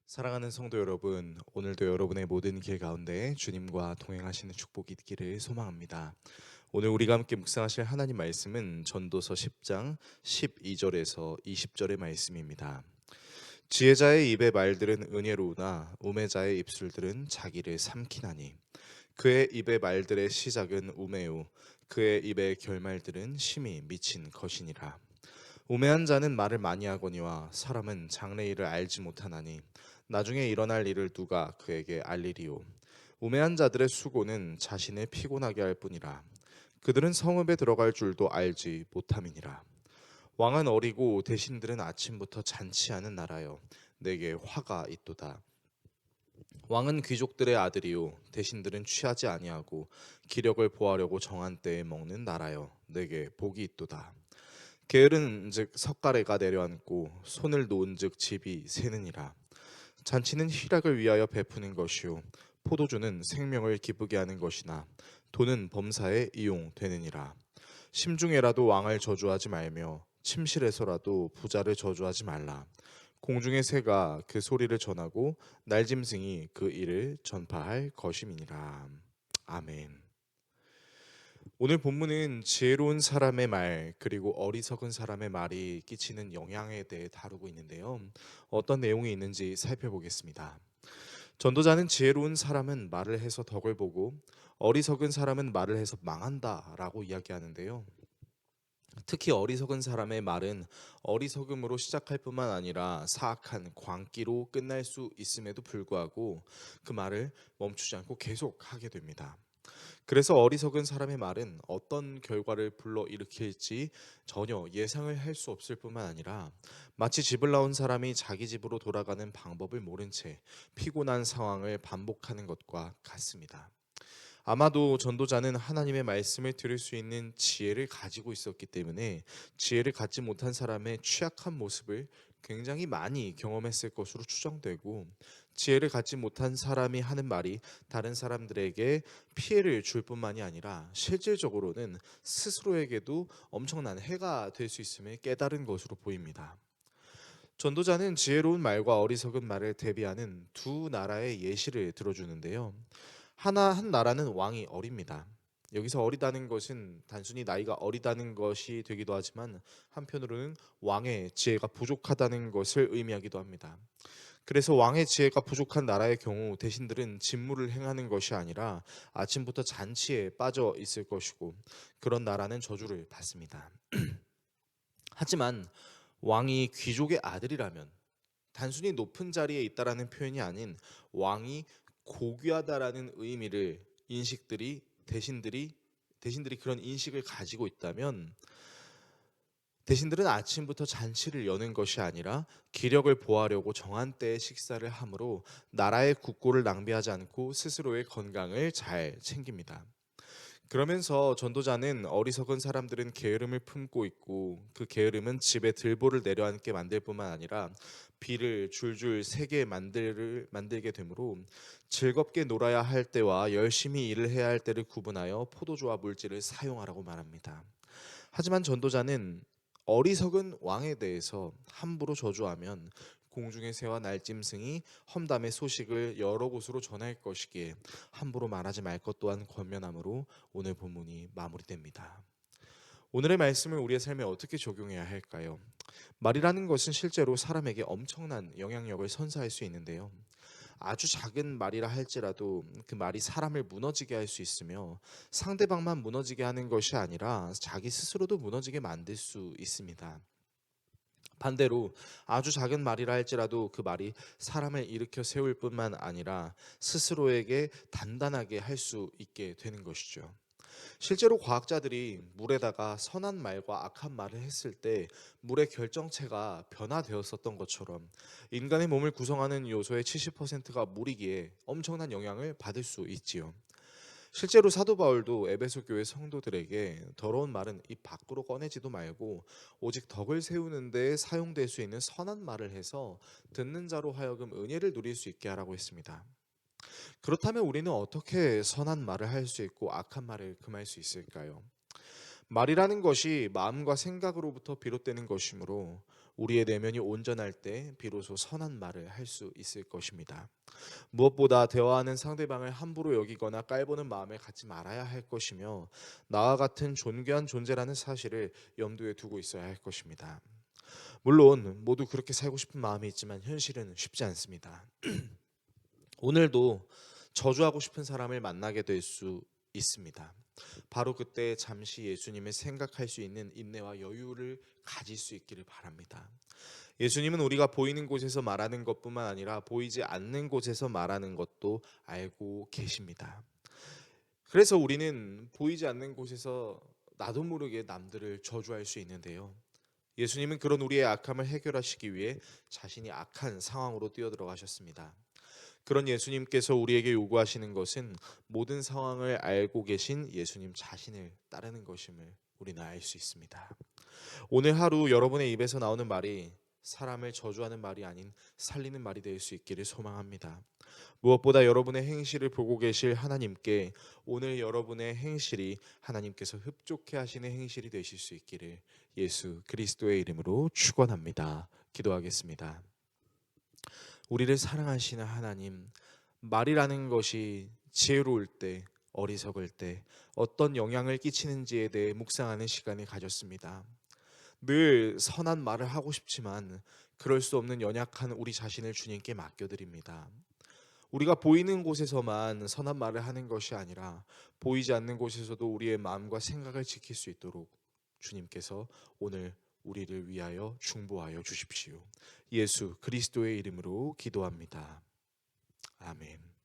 사랑하는 성도 여러분, 오늘도 여러분의 모든 길 가운데 주님과 동행하시는 축복이 있기를 소망합니다. 오늘 우리가 함께 묵상하실 하나님 말씀은 전도서 10장 12절에서 20절의 말씀입니다. 지혜자의 입의 말들은 은혜로우나 우매자의 입술들은 자기를 삼키나니 그의 입의 말들의 시작은 우매요 그의 입의 결말들은 심히 미친 것이니라. 우매한 자는 말을 많이 하거니와 사람은 장래일을 알지 못하나니 나중에 일어날 일을 누가 그에게 알리리요. 우매한 자들의 수고는 자신을 피곤하게 할 뿐이라. 그들은 성읍에 들어갈 줄도 알지 못함이니라. 왕은 어리고 대신들은 아침부터 잔치하는 나라여 내게 화가 있도다. 왕은 귀족들의 아들이요 대신들은 취하지 아니하고 기력을 보하려고 정한 때에 먹는 나라여 내게 복이 있도다. 게으른즉 석가래가 내려앉고 손을 놓은즉 집이 새느니라. 잔치는 희락을 위하여 베푸는 것이요 포도주는 생명을 기쁘게 하는 것이나 돈은 범사에 이용되느니라. 심중에라도 왕을 저주하지 말며 침실에서라도 부자를 저주하지 말라. 공중의 새가 그 소리를 전하고 날짐승이 그 일을 전파할 것임이니라. 아멘. 오늘 본문은 지혜로운 사람의 말 그리고 어리석은 사람의 말이 끼치는 영향에 대해 다루고 있는데요. 어떤 내용이 있는지 살펴보겠습니다. 전도자는 지혜로운 사람은 말을 해서 덕을 보고 어리석은 사람은 말을 해서 망한다라고 이야기하는데요. 특히 어리석은 사람의 말은 어리석음으로 시작할 뿐만 아니라 사악한 광기로 끝날 수 있음에도 불구하고 그 말을 멈추지 않고 계속 하게 됩니다. 그래서 어리석은 사람의 말은 어떤 결과를 불러일으킬지 전혀 예상을 할 수 없을 뿐만 아니라 마치 집을 나온 사람이 자기 집으로 돌아가는 방법을 모른 채 피곤한 상황을 반복하는 것과 같습니다. 아마도 전도자는 하나님의 말씀을 들을 수 있는 지혜를 가지고 있었기 때문에 지혜를 갖지 못한 사람의 취약한 모습을 굉장히 많이 경험했을 것으로 추정되고, 지혜를 갖지 못한 사람이 하는 말이 다른 사람들에게 피해를 줄 뿐만이 아니라 실질적으로는 스스로에게도 엄청난 해가 될 수 있음을 깨달은 것으로 보입니다. 전도자는 지혜로운 말과 어리석은 말을 대비하는 두 나라의 예시를 들어주는데요. 한 나라는 왕이 어립니다. 여기서 어리다는 것은 단순히 나이가 어리다는 것이 되기도 하지만 한편으로는 왕의 지혜가 부족하다는 것을 의미하기도 합니다. 그래서 왕의 지혜가 부족한 나라의 경우 대신들은 직무를 행하는 것이 아니라 아침부터 잔치에 빠져 있을 것이고, 그런 나라는 저주를 받습니다. 하지만 왕이 귀족의 아들이라면, 단순히 높은 자리에 있다라는 표현이 아닌 왕이 고귀하다라는 의미를 대신들이 그런 인식을 가지고 있다면, 대신들은 아침부터 잔치를 여는 것이 아니라 기력을 보하려고 정한 때에 식사를 하므로 나라의 국고를 낭비하지 않고 스스로의 건강을 잘 챙깁니다. 그러면서 전도자는 어리석은 사람들은 게으름을 품고 있고 그 게으름은 집에 들보를 내려앉게 만들 뿐만 아니라 비를 줄줄 새게 만들게 되므로 즐겁게 놀아야 할 때와 열심히 일을 해야 할 때를 구분하여 포도주와 물질을 사용하라고 말합니다. 하지만 전도자는 어리석은 왕에 대해서 함부로 저주하면 공중의 새와 날짐승이 험담의 소식을 여러 곳으로 전할 것이기에 함부로 말하지 말 것 또한 권면함으로 오늘 본문이 마무리됩니다. 오늘의 말씀을 우리의 삶에 어떻게 적용해야 할까요? 말이라는 것은 실제로 사람에게 엄청난 영향력을 선사할 수 있는데요. 아주 작은 말이라 할지라도 그 말이 사람을 무너지게 할 수 있으며, 상대방만 무너지게 하는 것이 아니라 자기 스스로도 무너지게 만들 수 있습니다. 반대로 아주 작은 말이라 할지라도 그 말이 사람을 일으켜 세울 뿐만 아니라 스스로에게 단단하게 할 수 있게 되는 것이죠. 실제로 과학자들이 물에다가 선한 말과 악한 말을 했을 때 물의 결정체가 변화되었었던 것처럼, 인간의 몸을 구성하는 요소의 70%가 물이기에 엄청난 영향을 받을 수 있지요. 실제로 사도 바울도 에베소 교회 성도들에게 더러운 말은 입 밖으로 꺼내지도 말고 오직 덕을 세우는 데 사용될 수 있는 선한 말을 해서 듣는 자로 하여금 은혜를 누릴 수 있게 하라고 했습니다. 그렇다면 우리는 어떻게 선한 말을 할 수 있고 악한 말을 금할 수 있을까요? 말이라는 것이 마음과 생각으로부터 비롯되는 것이므로 우리의 내면이 온전할 때 비로소 선한 말을 할 수 있을 것입니다. 무엇보다 대화하는 상대방을 함부로 여기거나 깔보는 마음을 갖지 말아야 할 것이며, 나와 같은 존귀한 존재라는 사실을 염두에 두고 있어야 할 것입니다. 물론 모두 그렇게 살고 싶은 마음이 있지만 현실은 쉽지 않습니다. 오늘도 저주하고 싶은 사람을 만나게 될 수 있습니다. 바로 그때 잠시 예수님을 생각할 수 있는 인내와 여유를 가질 수 있기를 바랍니다. 예수님은 우리가 보이는 곳에서 말하는 것뿐만 아니라 보이지 않는 곳에서 말하는 것도 알고 계십니다. 그래서 우리는 보이지 않는 곳에서 나도 모르게 남들을 저주할 수 있는데요. 예수님은 그런 우리의 악함을 해결하시기 위해 자신이 악한 상황으로 뛰어들어가셨습니다. 그런 예수님께서 우리에게 요구하시는 것은 모든 상황을 알고 계신 예수님 자신을 따르는 것임을 우리는 알 수 있습니다. 오늘 하루 여러분의 입에서 나오는 말이 사람을 저주하는 말이 아닌 살리는 말이 될 수 있기를 소망합니다. 무엇보다 여러분의 행실을 보고 계실 하나님께 오늘 여러분의 행실이 하나님께서 흡족해 하시는 행실이 되실 수 있기를 예수 그리스도의 이름으로 축원합니다. 기도하겠습니다. 우리를 사랑하시는 하나님, 말이라는 것이 지혜로울 때, 어리석을 때 어떤 영향을 끼치는지에 대해 묵상하는 시간을 가졌습니다. 늘 선한 말을 하고 싶지만 그럴 수 없는 연약한 우리 자신을 주님께 맡겨드립니다. 우리가 보이는 곳에서만 선한 말을 하는 것이 아니라 보이지 않는 곳에서도 우리의 마음과 생각을 지킬 수 있도록 주님께서 오늘 우리를 위하여 중보하여 주십시오. 예수 그리스도의 이름으로 기도합니다. 아멘.